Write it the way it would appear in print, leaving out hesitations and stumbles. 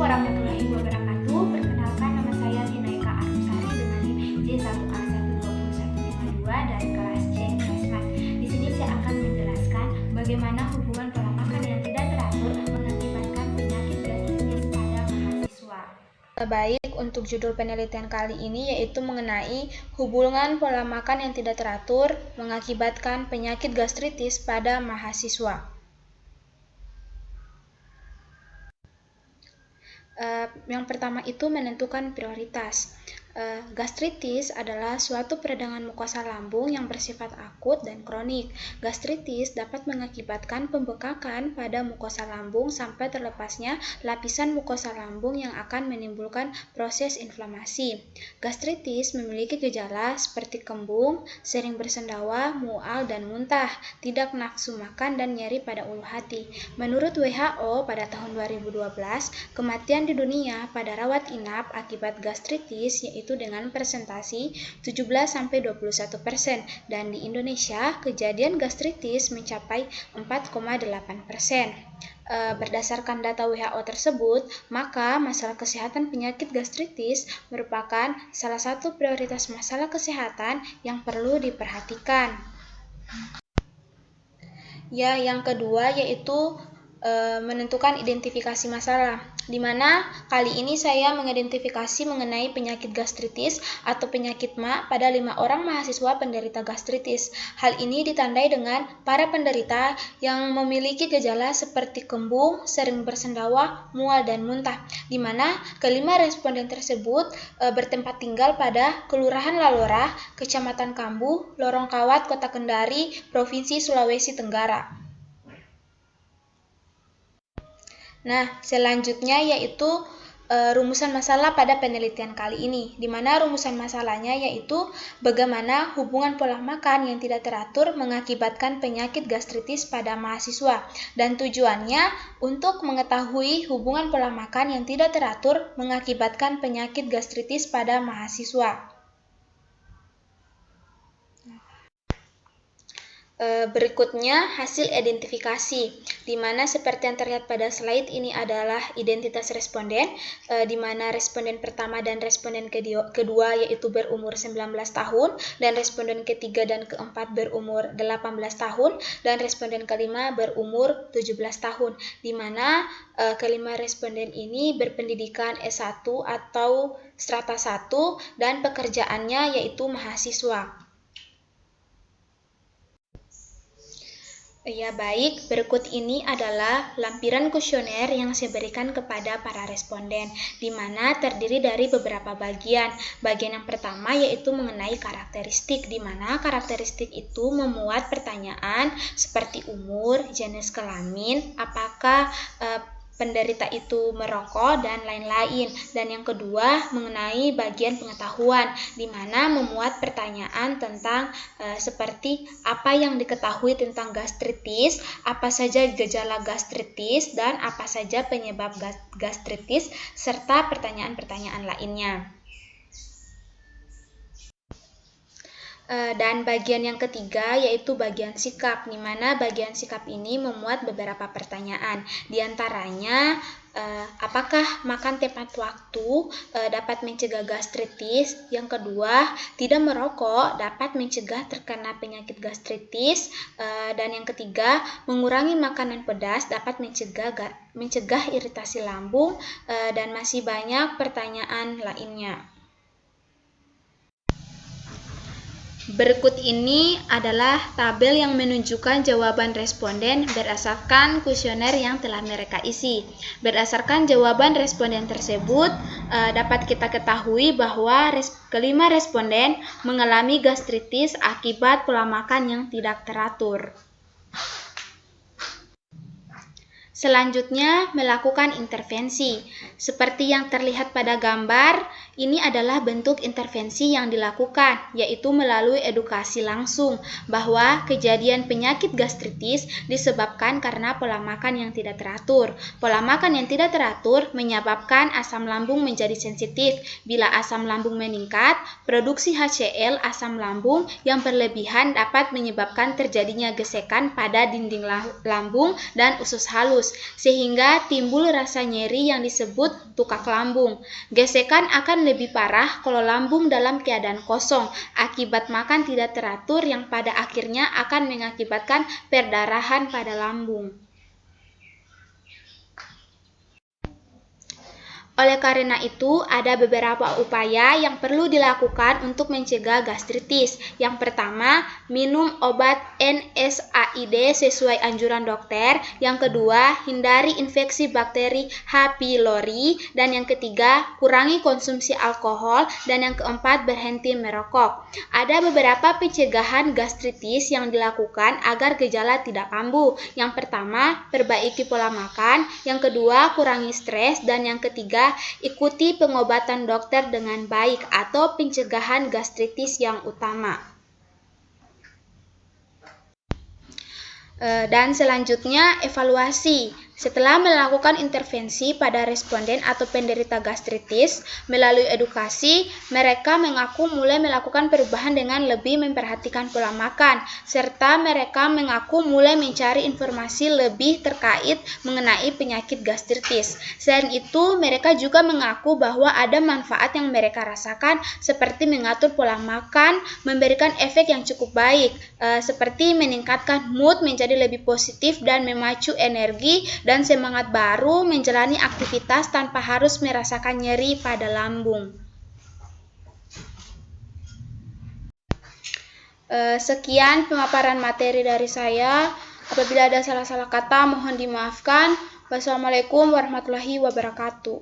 warahmatullahi wabarakatuh. Perkenalkan, nama saya Hinaika Arumsari dengan NIM J1A12152 dari kelas C Kesmas. Di sini saya akan menjelaskan bagaimana hubungan pola makan yang tidak teratur mengakibatkan penyakit gastritis pada mahasiswa. Baik, untuk judul penelitian kali ini yaitu mengenai hubungan pola makan yang tidak teratur mengakibatkan penyakit gastritis pada mahasiswa. Yang pertama itu menentukan prioritas. Gastritis adalah suatu peradangan mukosa lambung yang bersifat akut dan kronik. Gastritis dapat mengakibatkan pembekakan pada mukosa lambung sampai terlepasnya lapisan mukosa lambung yang akan menimbulkan proses inflamasi. Gastritis memiliki gejala seperti kembung, sering bersendawa, mual dan muntah, tidak nafsu makan dan nyeri pada ulu hati. Menurut WHO pada tahun 2012, kematian di dunia pada rawat inap akibat gastritis yaitu dengan persentasi 17-21% dan di Indonesia kejadian gastritis mencapai 4,8%. Berdasarkan data WHO tersebut, maka masalah kesehatan penyakit gastritis merupakan salah satu prioritas masalah kesehatan yang perlu diperhatikan. Yang kedua yaitu menentukan identifikasi masalah, di mana kali ini saya mengidentifikasi mengenai penyakit gastritis atau penyakit MA pada 5 orang mahasiswa penderita gastritis. Hal ini ditandai dengan para penderita yang memiliki gejala seperti kembung, sering bersendawa, mual dan muntah, di mana kelima responden tersebut bertempat tinggal pada Kelurahan Lalora, Kecamatan Kambu, Lorong Kawat, Kota Kendari, Provinsi Sulawesi Tenggara. Nah, selanjutnya yaitu rumusan masalah pada penelitian kali ini, di mana rumusan masalahnya yaitu bagaimana hubungan pola makan yang tidak teratur mengakibatkan penyakit gastritis pada mahasiswa, dan tujuannya untuk mengetahui hubungan pola makan yang tidak teratur mengakibatkan penyakit gastritis pada mahasiswa. Berikutnya hasil identifikasi, di mana seperti yang terlihat pada slide ini adalah identitas responden, di mana responden pertama dan responden kedua yaitu berumur 19 tahun, dan responden ketiga dan keempat berumur 18 tahun, dan responden kelima berumur 17 tahun, di mana kelima responden ini berpendidikan S1 atau strata 1 dan pekerjaannya yaitu mahasiswa. Baik, berikut ini adalah lampiran kuesioner yang saya berikan kepada para responden, di mana terdiri dari beberapa bagian. Bagian yang pertama yaitu mengenai karakteristik, di mana karakteristik itu memuat pertanyaan seperti umur, jenis kelamin, apakah penderita itu merokok, dan lain-lain. Dan yang kedua mengenai bagian pengetahuan, di mana memuat pertanyaan tentang seperti apa yang diketahui tentang gastritis, apa saja gejala gastritis, dan apa saja penyebab gastritis, serta pertanyaan-pertanyaan lainnya. Dan bagian yang ketiga yaitu bagian sikap, di mana bagian sikap ini memuat beberapa pertanyaan. Di antaranya, apakah makan tepat waktu dapat mencegah gastritis? Yang kedua, tidak merokok dapat mencegah terkena penyakit gastritis. Dan yang ketiga, mengurangi makanan pedas dapat mencegah iritasi lambung, dan masih banyak pertanyaan lainnya. Berikut ini adalah tabel yang menunjukkan jawaban responden berdasarkan kuesioner yang telah mereka isi. Berdasarkan jawaban responden tersebut, dapat kita ketahui bahwa kelima responden mengalami gastritis akibat pola makan yang tidak teratur. Selanjutnya, melakukan intervensi. Seperti yang terlihat pada gambar, Ini adalah bentuk intervensi yang dilakukan, yaitu melalui edukasi langsung bahwa kejadian penyakit gastritis disebabkan karena pola makan yang tidak teratur. Pola makan yang tidak teratur menyebabkan asam lambung menjadi sensitif. Bila asam lambung meningkat, produksi HCl asam lambung yang berlebihan dapat menyebabkan terjadinya gesekan pada dinding lambung dan usus halus, sehingga timbul rasa nyeri yang disebut tukak lambung. Gesekan akan lebih parah kalau lambung dalam keadaan kosong akibat makan tidak teratur yang pada akhirnya akan mengakibatkan perdarahan pada lambung. Oleh karena itu, ada beberapa upaya yang perlu dilakukan untuk mencegah gastritis. Yang pertama, minum obat NSAID sesuai anjuran dokter. Yang kedua, hindari infeksi bakteri H. pylori. Dan yang ketiga, kurangi konsumsi alkohol. Dan yang keempat, berhenti merokok. Ada beberapa pencegahan gastritis yang dilakukan agar gejala tidak kambuh. Yang pertama, perbaiki pola makan. Yang kedua, kurangi stres. Dan yang ketiga, ikuti pengobatan dokter dengan baik atau pencegahan gastritis yang utama. Dan selanjutnya, evaluasi. Setelah melakukan intervensi pada responden atau penderita gastritis melalui edukasi, mereka mengaku mulai melakukan perubahan dengan lebih memperhatikan pola makan, serta mereka mengaku mulai mencari informasi lebih terkait mengenai penyakit gastritis. Selain itu, mereka juga mengaku bahwa ada manfaat yang mereka rasakan seperti mengatur pola makan, memberikan efek yang cukup baik, seperti meningkatkan mood menjadi lebih positif dan memacu energi dan semangat baru menjalani aktivitas tanpa harus merasakan nyeri pada lambung. Sekian pemaparan materi dari saya. Apabila ada salah-salah kata, mohon dimaafkan. Wassalamualaikum warahmatullahi wabarakatuh.